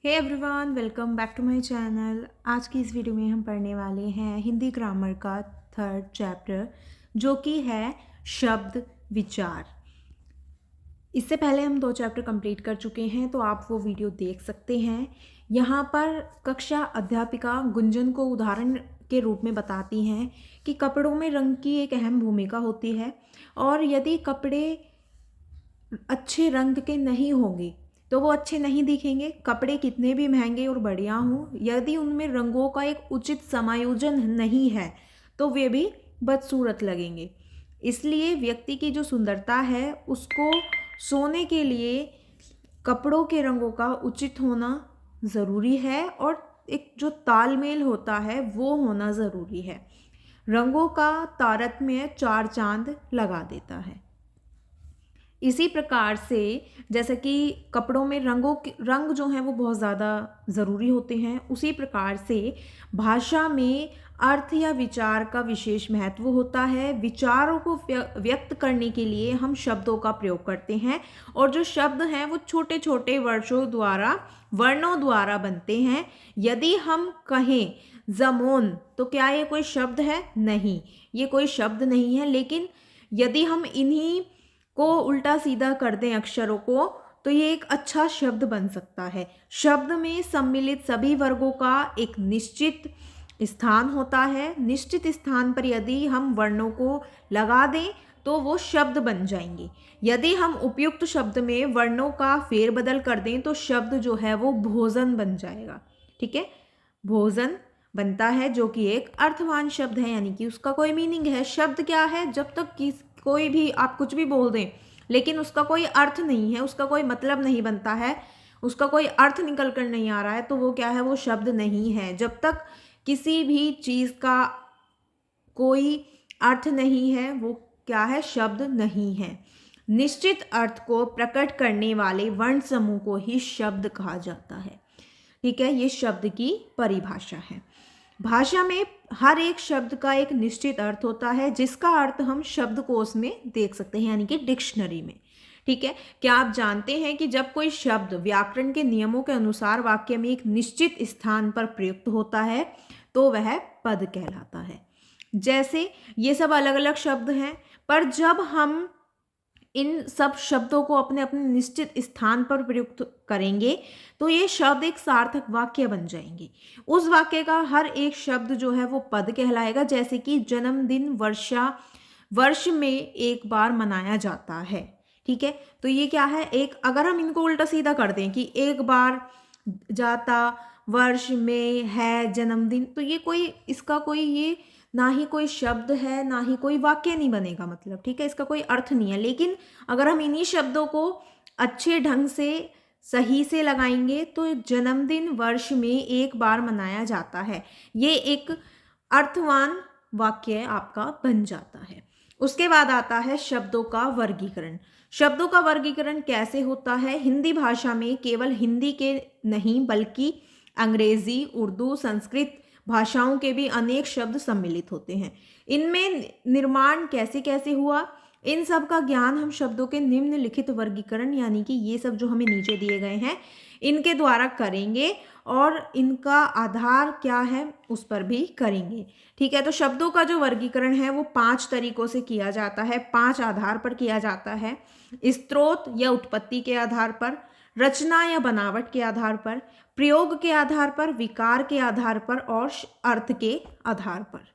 Hey everyone, welcome back to my channel. आज की इस वीडियो में हम पढ़ने वाले हैं हिंदी ग्रामर का थर्ड चैप्टर, जो कि है शब्द विचार। इससे पहले हम 2 चैप्टर कंप्लीट कर चुके हैं, तो आप वो वीडियो देख सकते हैं। यहाँ पर कक्षा अध्यापिका गुंजन को उदाहरण के रूप में बताती हैं कि कपड़ों में रंग की एक अहम भूमिका होती है, और यदि कपड़े अच्छे रंग के नहीं होंगे तो वो अच्छे नहीं दिखेंगे। कपड़े कितने भी महंगे और बढ़िया हों, यदि उनमें रंगों का एक उचित समायोजन नहीं है तो वे भी बदसूरत लगेंगे। इसलिए व्यक्ति की जो सुंदरता है उसको सोने के लिए कपड़ों के रंगों का उचित होना ज़रूरी है, और एक जो तालमेल होता है वो होना ज़रूरी है। रंगों का तारतम्य 4 चांद लगा देता है। इसी प्रकार से जैसे कि कपड़ों में रंग जो हैं वो बहुत ज़्यादा ज़रूरी होते हैं, उसी प्रकार से भाषा में अर्थ या विचार का विशेष महत्व होता है। विचारों को व्यक्त करने के लिए हम शब्दों का प्रयोग करते हैं, और जो शब्द हैं वो छोटे छोटे वर्णों द्वारा बनते हैं। यदि हम कहें ज़मोन, तो क्या ये कोई शब्द है? नहीं, ये कोई शब्द नहीं है। लेकिन यदि हम इन्हीं को उल्टा सीधा कर दें अक्षरों को, तो ये एक अच्छा शब्द बन सकता है। शब्द में सम्मिलित सभी वर्गों का एक निश्चित स्थान होता है। निश्चित स्थान पर यदि हम वर्णों को लगा दें तो वो शब्द बन जाएंगे। यदि हम उपयुक्त शब्द में वर्णों का फेरबदल कर दें तो शब्द जो है वो भोजन बन जाएगा। ठीक है, भोजन बनता है, जो कि एक अर्थवान शब्द है, यानी कि उसका कोई मीनिंग है। शब्द क्या है? जब तक कोई भी आप कुछ भी बोल दें लेकिन उसका कोई अर्थ नहीं है, उसका कोई मतलब नहीं बनता है, उसका कोई अर्थ निकल कर नहीं आ रहा है, तो वो क्या है? वो शब्द नहीं है। जब तक किसी भी चीज़ का कोई अर्थ नहीं है, वो क्या है? शब्द नहीं है। निश्चित अर्थ को प्रकट करने वाले वर्ण समूह को ही शब्द कहा जाता है। ठीक है, ये शब्द की परिभाषा है। भाषा में हर एक शब्द का एक निश्चित अर्थ होता है, जिसका अर्थ हम शब्दकोश में देख सकते हैं, यानी कि डिक्शनरी में। ठीक है, क्या आप जानते हैं कि जब कोई शब्द व्याकरण के नियमों के अनुसार वाक्य में एक निश्चित स्थान पर प्रयुक्त होता है तो वह पद कहलाता है। जैसे ये सब अलग अलग शब्द हैं, पर जब हम इन सब शब्दों को अपने अपने निश्चित स्थान पर प्रयुक्त करेंगे तो ये शब्द एक सार्थक वाक्य बन जाएंगे। उस वाक्य का हर एक शब्द जो है वो पद कहलाएगा। जैसे कि जन्मदिन वर्ष में एक बार मनाया जाता है। ठीक है, तो ये क्या है? एक, अगर हम इनको उल्टा सीधा कर दें कि एक बार जाता वर्ष में है जन्मदिन, तो ये कोई, इसका कोई, ये ना ही कोई शब्द है ना ही कोई वाक्य नहीं बनेगा, मतलब। ठीक है, इसका कोई अर्थ नहीं है। लेकिन अगर हम इन्हीं शब्दों को अच्छे ढंग से सही से लगाएंगे तो जन्मदिन वर्ष में एक बार मनाया जाता है, ये एक अर्थवान वाक्य आपका बन जाता है। उसके बाद आता है शब्दों का वर्गीकरण। शब्दों का वर्गीकरण कैसे होता है? हिंदी भाषा में केवल हिंदी के नहीं बल्कि अंग्रेजी, उर्दू, संस्कृत भाषाओं के भी अनेक शब्द सम्मिलित होते हैं। इनमें निर्माण कैसे कैसे हुआ, इन सब का ज्ञान हम शब्दों के निम्नलिखित वर्गीकरण, यानी कि ये सब जो हमें नीचे दिए गए हैं, इनके द्वारा करेंगे, और इनका आधार क्या है उस पर भी करेंगे। ठीक है, तो शब्दों का जो वर्गीकरण है वो 5 तरीकों से किया जाता है, 5 आधार पर किया जाता है। स्रोत या उत्पत्ति के आधार पर, रचना या बनावट के आधार पर, प्रयोग के आधार पर, विकार के आधार पर, और अर्थ के आधार पर।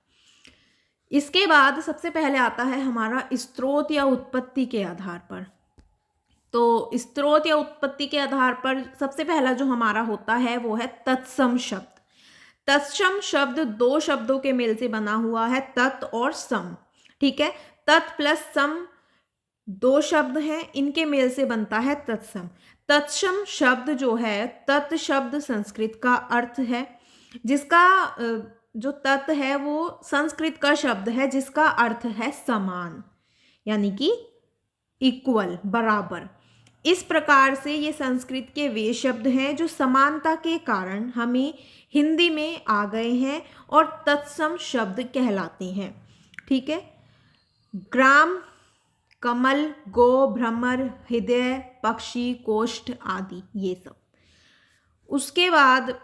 इसके बाद सबसे पहले आता है हमारा स्रोत या उत्पत्ति के आधार पर। तो स्रोत या उत्पत्ति के आधार पर सबसे पहला जो हमारा होता है वो है तत्सम शब्द। तत्सम शब्द 2 शब्दों के मेल से बना हुआ है, तत् और सम। ठीक है, तत् प्लस सम 2 शब्द हैं, इनके मेल से बनता है तत्सम। तत्सम शब्द जो है, तत् शब्द संस्कृत का अर्थ है, जिसका जो तत् है वो संस्कृत का शब्द है जिसका अर्थ है समान, यानी कि इक्वल, बराबर। इस प्रकार से ये संस्कृत के वे शब्द हैं जो समानता के कारण हमें हिंदी में आ गए हैं और तत्सम शब्द कहलाते हैं। ठीक है, ग्राम, कमल, गो, भ्रमर, हृदय, पक्षी, कोष्ठ आदि, ये सब। उसके बाद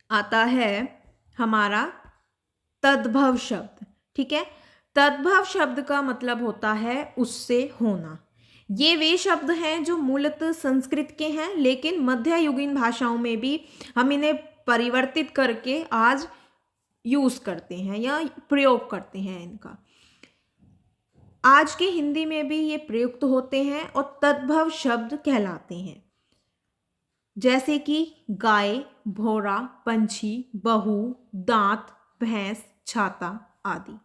आता है हमारा तद्भव शब्द। ठीक है, तद्भव शब्द का मतलब होता है उससे होना। ये वे शब्द हैं जो मूलतः संस्कृत के हैं, लेकिन मध्ययुगीन भाषाओं में भी हम इन्हें परिवर्तित करके आज यूज करते हैं या प्रयोग करते हैं इनका। आज के हिंदी में भी ये प्रयुक्त होते हैं और तद्भव शब्द कहलाते हैं, जैसे कि गाय, भौरा, पंछी, बहू, दांत, भैंस, छाता आदि।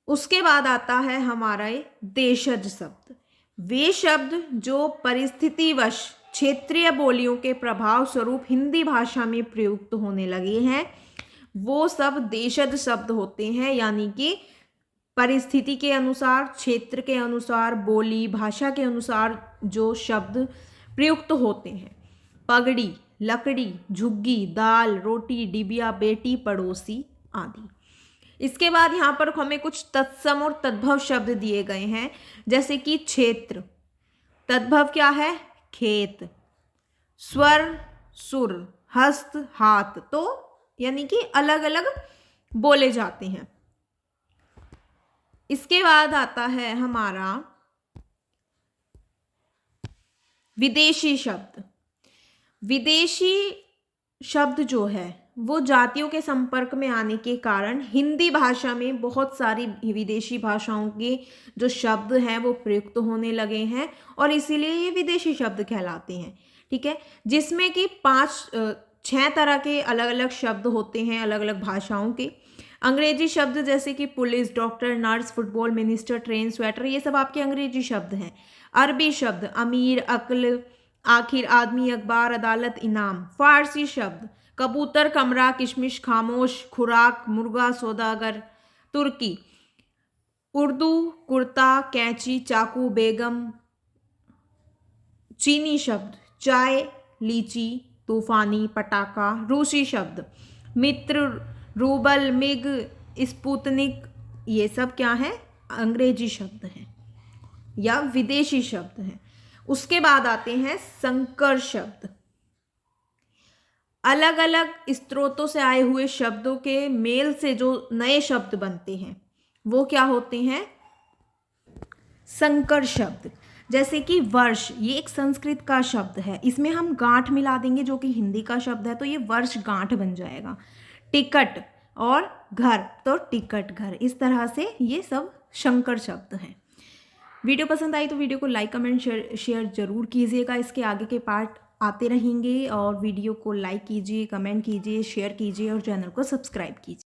उसके बाद आता है हमारा ये देशज शब्द। वे शब्द जो परिस्थितिवश क्षेत्रीय बोलियों के प्रभाव स्वरूप हिंदी भाषा में प्रयुक्त होने लगे हैं, वो सब देशज शब्द होते हैं, यानी कि परिस्थिति के अनुसार, क्षेत्र के अनुसार, बोली भाषा के अनुसार जो शब्द प्रयुक्त होते हैं। पगड़ी, लकड़ी, झुग्गी, दाल, रोटी, डिबिया, बेटी, पड़ोसी आदि। इसके बाद यहाँ पर हमें कुछ तत्सम और तद्भव शब्द दिए गए हैं, जैसे कि क्षेत्र, तद्भव क्या है? खेत। स्वर, सुर, हस्त, हाथ, तो यानी कि अलग अलग बोले जाते हैं। इसके बाद आता है हमारा विदेशी शब्द। विदेशी शब्द जो है वो जातियों के संपर्क में आने के कारण हिंदी भाषा में बहुत सारी विदेशी भाषाओं के जो शब्द हैं वो प्रयुक्त होने लगे हैं और इसीलिए ये विदेशी शब्द कहलाते हैं। ठीक है, जिसमें कि 6 तरह के अलग अलग शब्द होते हैं अलग अलग भाषाओं के। अंग्रेजी शब्द जैसे कि police, doctor, nurse, football, minister, train, sweater, ये सब आपके अंग्रेजी शब्द हैं। अरबी शब्द अमीर, अक्ल, आखिर, आदमी, अखबार, अदालत, इनाम। फारसी शब्द कबूतर, कमरा, किशमिश, खामोश, खुराक, मुर्गा, सौदागर। तुर्की उर्दू कुर्ता, कैंची, चाकू, बेगम। चीनी शब्द चाय, लीची, तूफानी, पटाखा। रूसी शब्द मित्र, रूबल, मिग, स्पुतनिक। ये सब क्या है? अंग्रेजी शब्द हैं या विदेशी शब्द हैं। उसके बाद आते हैं संकर शब्द। अलग अलग स्रोतों से आए हुए शब्दों के मेल से जो नए शब्द बनते हैं वो क्या होते हैं? संकर शब्द। जैसे कि वर्ष, ये एक संस्कृत का शब्द है, इसमें हम गांठ मिला देंगे जो कि हिंदी का शब्द है, तो ये वर्ष गांठ बन जाएगा। टिकट और घर, तो टिकट घर। इस तरह से ये सब संकर शब्द हैं। वीडियो पसंद आई तो वीडियो को लाइक, कमेंट, शेयर जरूर कीजिएगा। इसके आगे के पार्ट आते रहेंगे और वीडियो को लाइक कीजिए, कमेंट कीजिए, शेयर कीजिए और चैनल को सब्सक्राइब कीजिए।